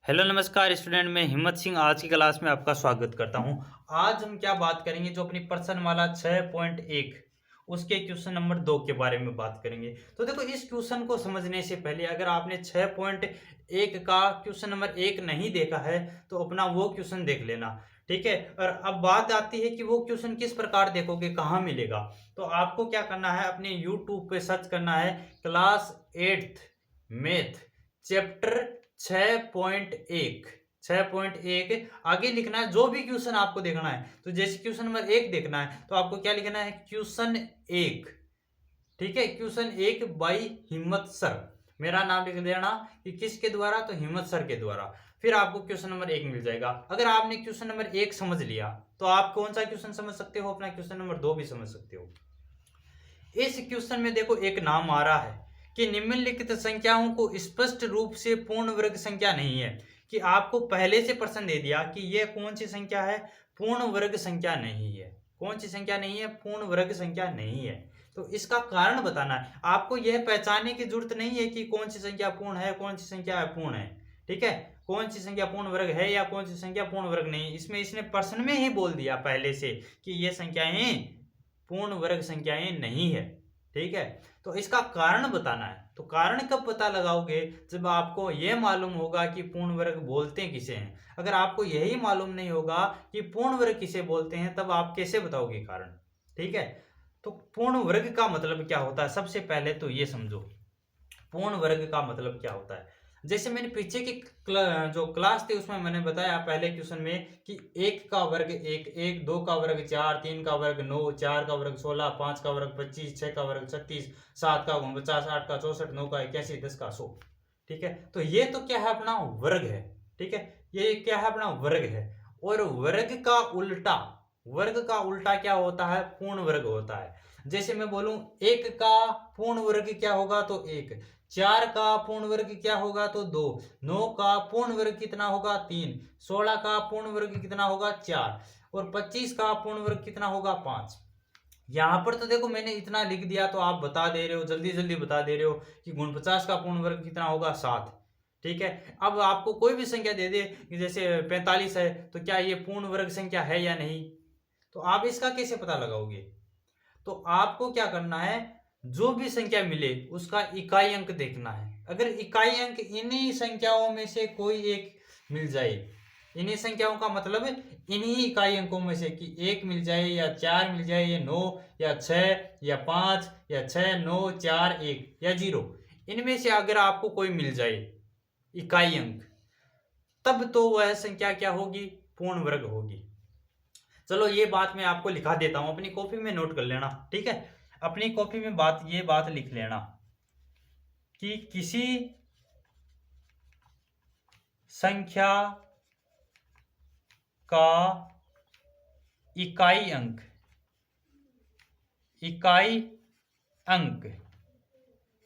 Hello नमस्कार student, मैं हिम्मत सिंह आज की क्लास में आपका स्वागत करता हूं। आज हम क्या बात करेंगे, जो अपनी प्रश्नमाला 6.1 उसके क्वेश्चन नंबर 2 के बारे में बात करेंगे। तो देखो, इस क्वेश्चन को समझने से पहले अगर आपने 6.1 का क्वेश्चन नंबर 1 नहीं देखा है तो अपना वो क्वेश्चन देख लेना। ठीक है। और अब बात आती है कि वो क्वेश्चन किस प्रकार देखोगे, कहाँ मिलेगा। तो आपको क्या करना है, अपने यूट्यूब पे सर्च करना है क्लास 8th मैथ चैप्टर 6.1 6.1 आगे लिखना है। जो भी क्वेश्चन आपको देखना है, तो जैसे क्वेश्चन नंबर 1 देखना है तो आपको क्या लिखना है, क्वेश्चन 1। ठीक है, क्वेश्चन 1 बाई हिम्मत सर। मेरा नाम लिख देना कि किसके द्वारा, तो हिम्मत सर के द्वारा। फिर आपको क्वेश्चन नंबर 1 मिल जाएगा। अगर आपने क्वेश्चन नंबर 1 समझ लिया तो आप कौन सा क्वेश्चन समझ सकते हो, अपना क्वेश्चन नंबर 2 भी समझ सकते हो। इस क्वेश्चन में देखो, एक नाम आ रहा है कि निम्नलिखित संख्याओं को स्पष्ट रूप से पूर्ण वर्ग संख्या नहीं है। कि आपको पहले से प्रश्न दे दिया कि यह कौन सी संख्या है, पूर्ण वर्ग संख्या नहीं है। कौन सी संख्या नहीं है, पूर्ण वर्ग संख्या नहीं है। तो इसका कारण बताना है। आपको यह पहचानने की जरूरत नहीं है कि कौन सी संख्या पूर्ण है, कौन सी संख्या अपूर्ण है। ठीक है, कौन सी संख्या पूर्ण वर्ग है या कौन सी संख्या पूर्ण वर्ग नहीं। इसमें इसने प्रश्न में ही बोल दिया पहले से कि ये संख्याएं पूर्ण वर्ग संख्याएं नहीं है। ठीक है, तो इसका कारण बताना है। तो कारण कब पता लगाओगे, जब आपको यह मालूम होगा कि पूर्ण वर्ग बोलते किसे हैं। अगर आपको यही मालूम नहीं होगा कि पूर्ण वर्ग किसे बोलते हैं, तब आप कैसे बताओगे कारण। ठीक है, तो पूर्ण वर्ग का मतलब क्या होता है, सबसे पहले तो ये समझो पूर्ण वर्ग का मतलब क्या होता है। जैसे मैंने पीछे की जो क्लास थी उसमें मैंने बताया पहले क्वेश्चन में कि एक का वर्ग एक, एक दो का वर्ग चार, तीन का वर्ग नौ, चार का वर्ग 16, पांच का वर्ग 25, छह का वर्ग 36, सात का 49, आठ का 64, नौ का 81, 10 का 100। ठीक है, तो ये तो क्या है, अपना वर्ग है। ठीक है, ये क्या है, अपना वर्ग है। और वर्ग का उल्टा क्या होता है, पूर्ण वर्ग होता है। जैसे मैं बोलूं एक का पूर्ण वर्ग क्या होगा, तो एक। चार का पूर्ण वर्ग क्या होगा, तो दो। नौ का पूर्ण वर्ग कितना होगा, तीन। 16 का पूर्ण वर्ग कितना होगा, चार। और 25 का पूर्ण वर्ग कितना होगा, पांच। यहां पर तो देखो मैंने इतना लिख दिया तो आप बता दे रहे हो, जल्दी जल्दी बता दे रहे हो कि 49 का पूर्ण वर्ग कितना होगा, सात। ठीक है, अब आपको कोई भी संख्या दे दे कि जैसे 45 है, तो क्या ये पूर्ण वर्ग संख्या है या नहीं। तो आप इसका कैसे पता लगाओगे। तो आपको क्या करना है, जो भी संख्या मिले उसका इकाई अंक देखना है। अगर इकाई अंक इन्हीं संख्याओं में से कोई एक मिल जाए, इन्हीं संख्याओं का मतलब इन्हीं इकाई अंकों में से कि एक मिल जाए या चार मिल जाए या नौ या छह या पांच या छह नौ चार एक या जीरो, इनमें से अगर आपको कोई मिल जाए इकाई अंक, तब तो वह संख्या क्या होगी, पूर्ण वर्ग होगी। चलो ये बात मैं आपको लिखा देता हूं, अपनी कॉपी में नोट कर लेना। ठीक है, अपनी कॉपी में ये बात लिख लेना कि किसी संख्या का इकाई अंक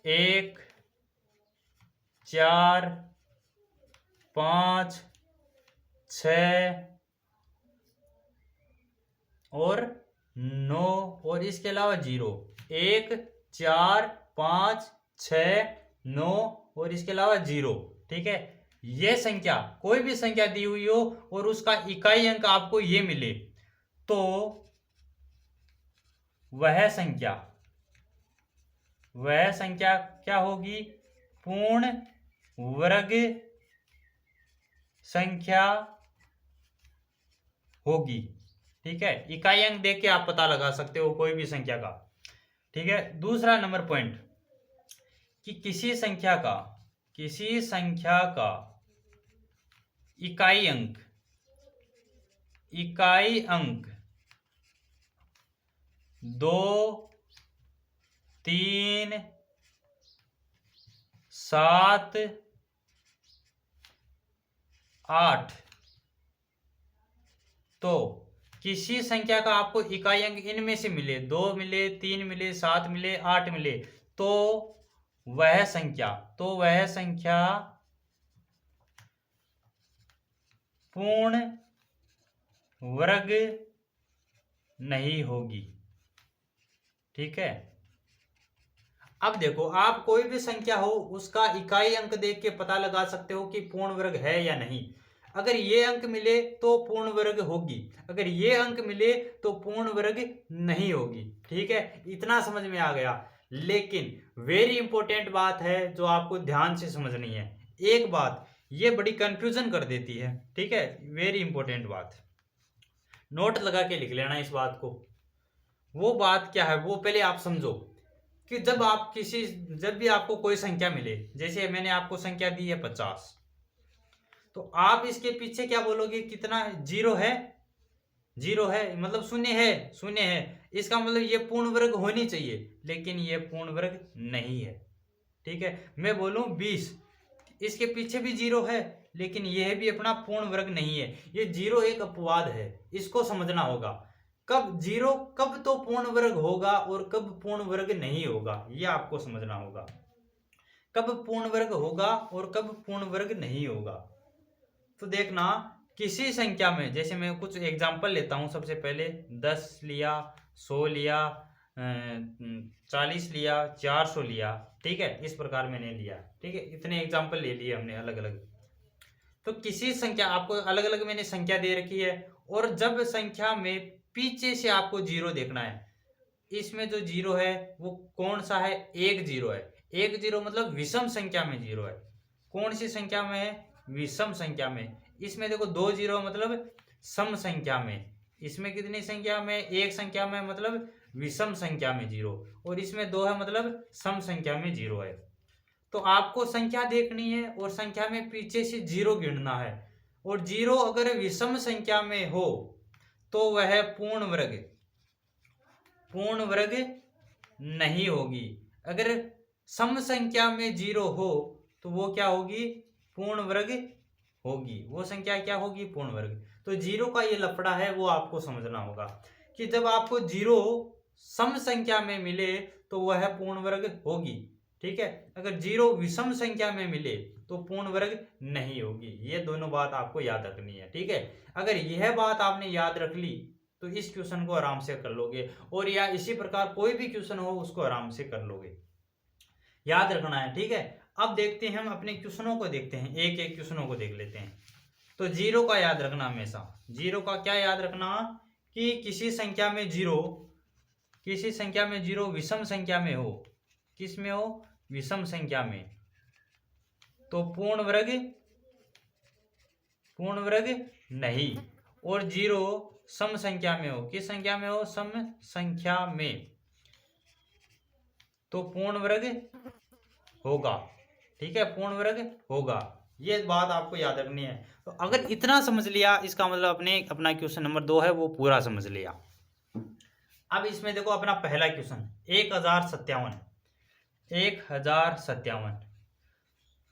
एक, चार, पांच, छ और नौ, और इसके अलावा जीरो। एक, चार, पांच, छ, नौ और इसके अलावा जीरो। ठीक है, यह संख्या कोई भी संख्या दी हुई हो और उसका इकाई अंक आपको ये मिले, तो वह संख्या क्या होगी, पूर्ण वर्ग संख्या होगी। ठीक है, इकाई अंक देख के आप पता लगा सकते हो कोई भी संख्या का। ठीक है, दूसरा नंबर पॉइंट कि किसी संख्या का इकाई अंक दो, तीन, सात, आठ, तो किसी संख्या का आपको इकाई अंक इनमें से मिले, दो मिले, तीन मिले, सात मिले, आठ मिले, तो वह संख्या पूर्ण वर्ग नहीं होगी। ठीक है, अब देखो, आप कोई भी संख्या हो उसका इकाई अंक देख के पता लगा सकते हो कि पूर्ण वर्ग है या नहीं। अगर ये अंक मिले तो पूर्ण वर्ग होगी, अगर ये अंक मिले तो पूर्ण वर्ग नहीं होगी। ठीक है, इतना समझ में आ गया। लेकिन वेरी इंपॉर्टेंट बात है जो आपको ध्यान से समझनी है। एक बात ये बड़ी कंफ्यूजन कर देती है। ठीक है, वेरी इंपॉर्टेंट बात, नोट लगा के लिख लेना इस बात को। वो बात क्या है वो पहले आप समझो कि जब भी आपको कोई संख्या मिले, जैसे मैंने आपको संख्या दी है 50, तो आप इसके पीछे क्या बोलोगे, कितना जीरो है, जीरो है मतलब शून्य है, शून्य है, इसका मतलब ये पूर्ण वर्ग होनी चाहिए, लेकिन ये पूर्ण वर्ग नहीं है। ठीक है, मैं बोलूं 20, इसके पीछे भी जीरो है, लेकिन यह भी अपना पूर्ण वर्ग नहीं है। ये जीरो एक अपवाद है, इसको समझना होगा। कब जीरो, कब तो पूर्ण वर्ग होगा और कब पूर्ण वर्ग नहीं होगा, ये आपको समझना होगा। कब पूर्ण वर्ग होगा और कब पूर्ण वर्ग नहीं होगा। तो देखना, किसी संख्या में, जैसे मैं कुछ एग्जांपल लेता हूं, सबसे पहले 10 लिया, 100 लिया, 40 लिया, 400 लिया। ठीक है, इस प्रकार मैंने लिया। ठीक है, इतने एग्जांपल ले लिए हमने अलग अलग। तो किसी संख्या, आपको अलग अलग मैंने संख्या दे रखी है, और जब संख्या में पीछे से आपको जीरो देखना है, इसमें जो जीरो है वो कौन सा है, एक जीरो है। एक जीरो मतलब विषम संख्या में जीरो है। कौन सी संख्या में है, विषम संख्या में। इसमें देखो दो जीरो मतलब सम संख्या में, इसमें कितनी संख्या में, एक संख्या में मतलब विषम संख्या में जीरो, और इसमें दो है मतलब सम संख्या में जीरो है। तो आपको संख्या देखनी है और संख्या में पीछे से जीरो गिनना है, और जीरो अगर विषम संख्या में हो तो वह पूर्ण वर्ग, पूर्ण वर्ग नहीं होगी। अगर सम संख्या में जीरो हो तो वो क्या होगी, पूर्ण वर्ग होगी। वो संख्या क्या होगी, पूर्ण वर्ग। तो जीरो का ये लफड़ा है वो आपको समझना होगा कि जब आपको जीरो सम संख्या में मिले तो वह पूर्ण वर्ग होगी। ठीक है, अगर जीरो विषम संख्या में मिले तो पूर्ण वर्ग नहीं होगी। ये दोनों बात आपको याद रखनी है। ठीक है, अगर यह बात आपने याद रख ली तो इस क्वेश्चन को आराम से कर लोगे, और या इसी प्रकार कोई भी क्वेश्चन हो उसको आराम से कर लोगे, याद रखना है। ठीक है, अब देखते हैं, हम अपने क्वेश्चनों को देखते हैं, एक एक क्वेश्चनों को देख लेते हैं। तो जीरो का याद रखना हमेशा, जीरो का क्या याद रखना कि किसी संख्या में जीरो, किसी संख्या में जीरो विषम संख्या में हो, किस में हो, विषम संख्या में, तो पूर्ण वर्ग, पूर्ण वर्ग नहीं। और जीरो सम संख्या में हो, किस संख्या में हो, सम संख्या में, तो पूर्ण वर्ग होगा। ठीक है, पूर्ण वर्ग होगा। ये बात आपको याद रखनी है। तो अगर इतना समझ लिया, इसका मतलब अपना क्वेश्चन नंबर 2 है वो पूरा समझ लिया। अब इसमें देखो अपना पहला क्वेश्चन 1057, 1057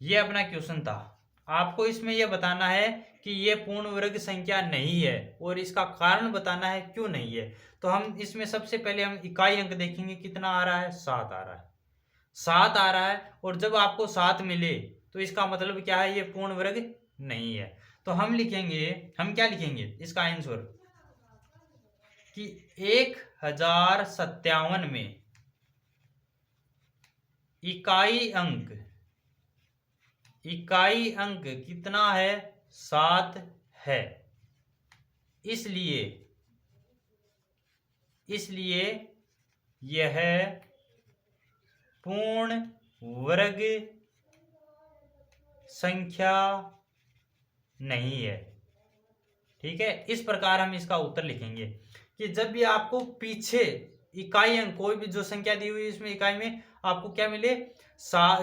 ये अपना क्वेश्चन था। आपको इसमें यह बताना है कि ये पूर्ण वर्ग संख्या नहीं है, और इसका कारण बताना है क्यों नहीं है। तो हम इसमें सबसे पहले हम इकाई अंक देखेंगे, कितना आ रहा है, 7 आ रहा है, 7 आ रहा है। और जब आपको 7 मिले तो इसका मतलब क्या है, ये पूर्ण वर्ग नहीं है। तो हम लिखेंगे, हम क्या लिखेंगे इसका आंसर, कि 1057 में इकाई अंक, इकाई अंक कितना है, 7 है। इसलिए, इसलिए यह पूर्ण वर्ग संख्या नहीं है। ठीक है, इस प्रकार हम इसका उत्तर लिखेंगे कि जब भी आपको पीछे इकाई अंक, कोई भी जो संख्या दी हुई है इसमें इकाई में आपको क्या मिले,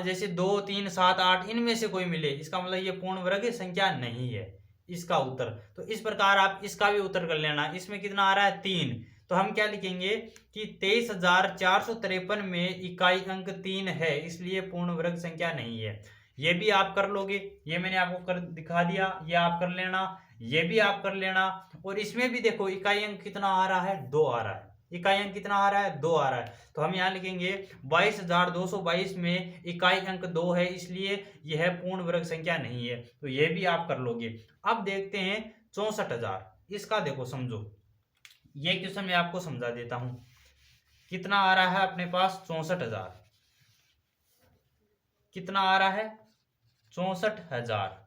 जैसे 2, 3, 7, 8 इनमें से कोई मिले, इसका मतलब ये पूर्ण वर्ग संख्या नहीं है, इसका उत्तर। तो इस प्रकार आप इसका भी उत्तर कर लेना। इसमें कितना आ रहा है, 3, तो हम क्या लिखेंगे कि 23,453 में इकाई अंक 3 है, इसलिए पूर्ण वर्ग संख्या नहीं है। ये भी आप कर लोगे, ये मैंने आपको कर दिखा दिया, ये आप कर लेना, ये भी आप कर लेना। और इसमें भी देखो इकाई अंक कितना आ रहा है, 2 आ रहा है, इकाई अंक कितना आ रहा है, 2 आ रहा है। तो हम यहाँ लिखेंगे 22,222 में इकाई अंक 2 है, इसलिए यह पूर्ण वर्ग संख्या नहीं है। तो ये भी आप कर लोगे। अब देखते हैं 64,000, इसका देखो समझो, ये क्वेश्चन मैं आपको समझा देता हूं। कितना आ रहा है अपने पास, 64,000। कितना आ रहा है 64,000।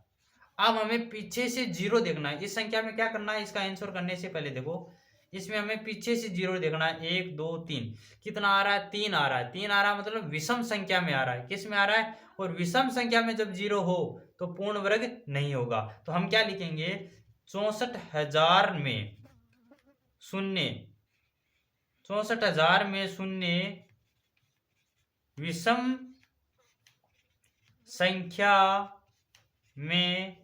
अब हमें पीछे से जीरो देखना है। इस संख्या में क्या करना है, इसका आंसर करने से पहले देखो इसमें हमें पीछे से जीरो देखना है। 1 2 3 कितना आ रहा है 3 आ रहा है। 3 आ रहा है मतलब विषम संख्या में आ रहा है। किस में आ रहा है, और विषम संख्या में जब जीरो हो तो पूर्ण वर्ग नहीं होगा। तो हम क्या लिखेंगे 64,000 में शून्य, 64,000 में शून्य विषम संख्या में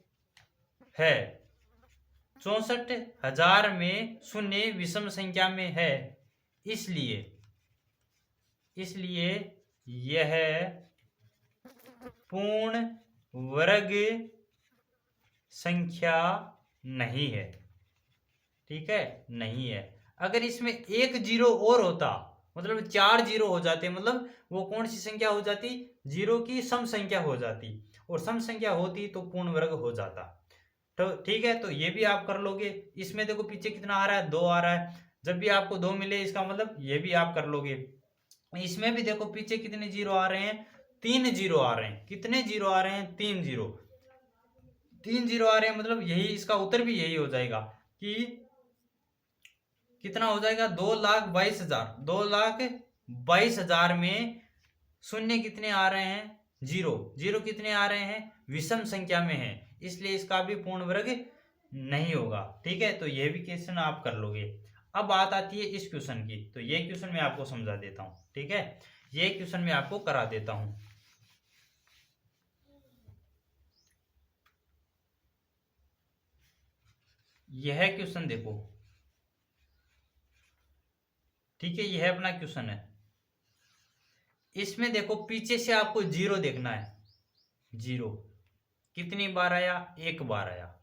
है। 64,000 में शून्य विषम संख्या में है, इसलिए यह पूर्ण वर्ग संख्या नहीं है। ठीक है, नहीं है। अगर इसमें एक जीरो और होता, मतलब 4 जीरो हो जाते, मतलब वो कौन सी संख्या हो जाती, जीरो की सम संख्या हो जाती, और सम संख्या होती तो पूर्ण वर्ग हो जाता। तो ठीक है, तो ये भी आप कर लोगे। इसमें देखो पीछे कितना आ रहा है 2 आ रहा है। जब भी आपको 2 मिले इसका मतलब ये भी आप कर लोगे। इसमें भी देखो पीछे कितने जीरो आ रहे हैं, 3 जीरो आ रहे हैं। कितने जीरो आ रहे हैं, 3 जीरो। 3 जीरो आ रहे हैं मतलब यही इसका उत्तर भी यही हो जाएगा कि कितना हो जाएगा 2,22,000। 2,22,000 में शून्य कितने आ रहे हैं, जीरो। जीरो कितने आ रहे हैं, विषम संख्या में है, इसलिए इसका भी पूर्ण वर्ग नहीं होगा। ठीक है, तो ये भी क्वेश्चन आप कर लोगे। अब बात आती है इस क्वेश्चन की, तो ये क्वेश्चन मैं आपको समझा देता हूं। ठीक है, ये क्वेश्चन मैं आपको करा देता हूं। यह क्वेश्चन देखो, ठीक है, यह अपना क्वेश्चन है। इसमें देखो पीछे से आपको जीरो देखना है। जीरो कितनी बार आया, एक बार आया।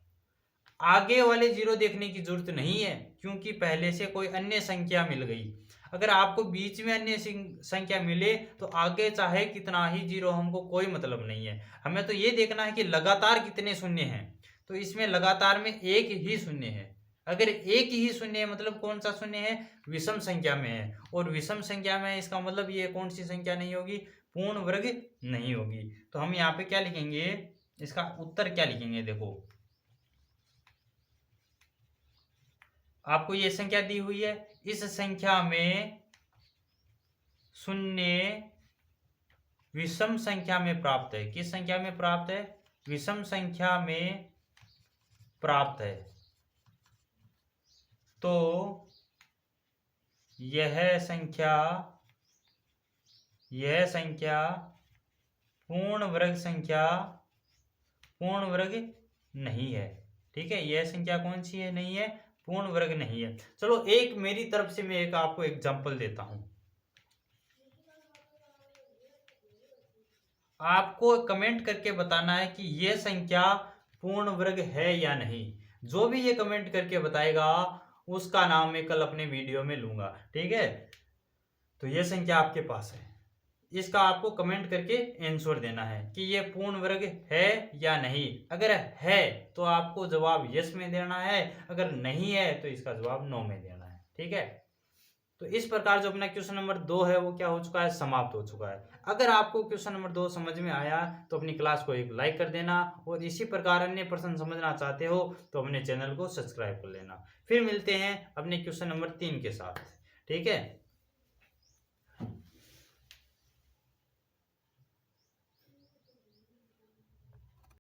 आगे वाले जीरो देखने की जरूरत नहीं है, क्योंकि पहले से कोई अन्य संख्या मिल गई। अगर आपको बीच में अन्य संख्या मिले तो आगे चाहे कितना ही जीरो, हमको कोई मतलब नहीं है। हमें तो ये देखना है कि लगातार कितने शून्य हैं। तो इसमें लगातार में एक ही शून्य है। अगर एक ही शून्य है मतलब कौन सा शून्य है, विषम संख्या में है, और विषम संख्या में है इसका मतलब ये कौन सी संख्या नहीं होगी, पूर्ण वर्ग नहीं होगी। तो हम यहाँ पे क्या लिखेंगे, इसका उत्तर क्या लिखेंगे, देखो आपको ये संख्या दी हुई है, इस संख्या में शून्य विषम संख्या में प्राप्त है। किस संख्या में प्राप्त है, विषम संख्या में प्राप्त है। तो यह संख्या पूर्ण वर्ग नहीं है। ठीक है, यह संख्या कौन सी है, नहीं है, पूर्ण वर्ग नहीं है। चलो एक मेरी तरफ से मैं एक आपको एग्जांपल देता हूं। आपको कमेंट करके बताना है कि यह संख्या पूर्ण वर्ग है या नहीं। जो भी ये कमेंट करके बताएगा उसका नाम मैं कल अपने वीडियो में लूंगा। ठीक है, तो यह संख्या आपके पास है, इसका आपको कमेंट करके आंसर देना है कि ये पूर्ण वर्ग है या नहीं। अगर है तो आपको जवाब यस में देना है, अगर नहीं है तो इसका जवाब नो में देना है। ठीक है, तो इस प्रकार जो अपना क्वेश्चन नंबर 2 है वो क्या हो चुका है, समाप्त हो चुका है। अगर आपको क्वेश्चन नंबर 2 समझ में आया तो अपनी क्लास को एक लाइक कर देना, और इसी प्रकार अन्य प्रश्न समझना चाहते हो तो अपने चैनल को सब्सक्राइब कर लेना। फिर मिलते हैं अपने क्वेश्चन नंबर 3 के साथ। ठीक है।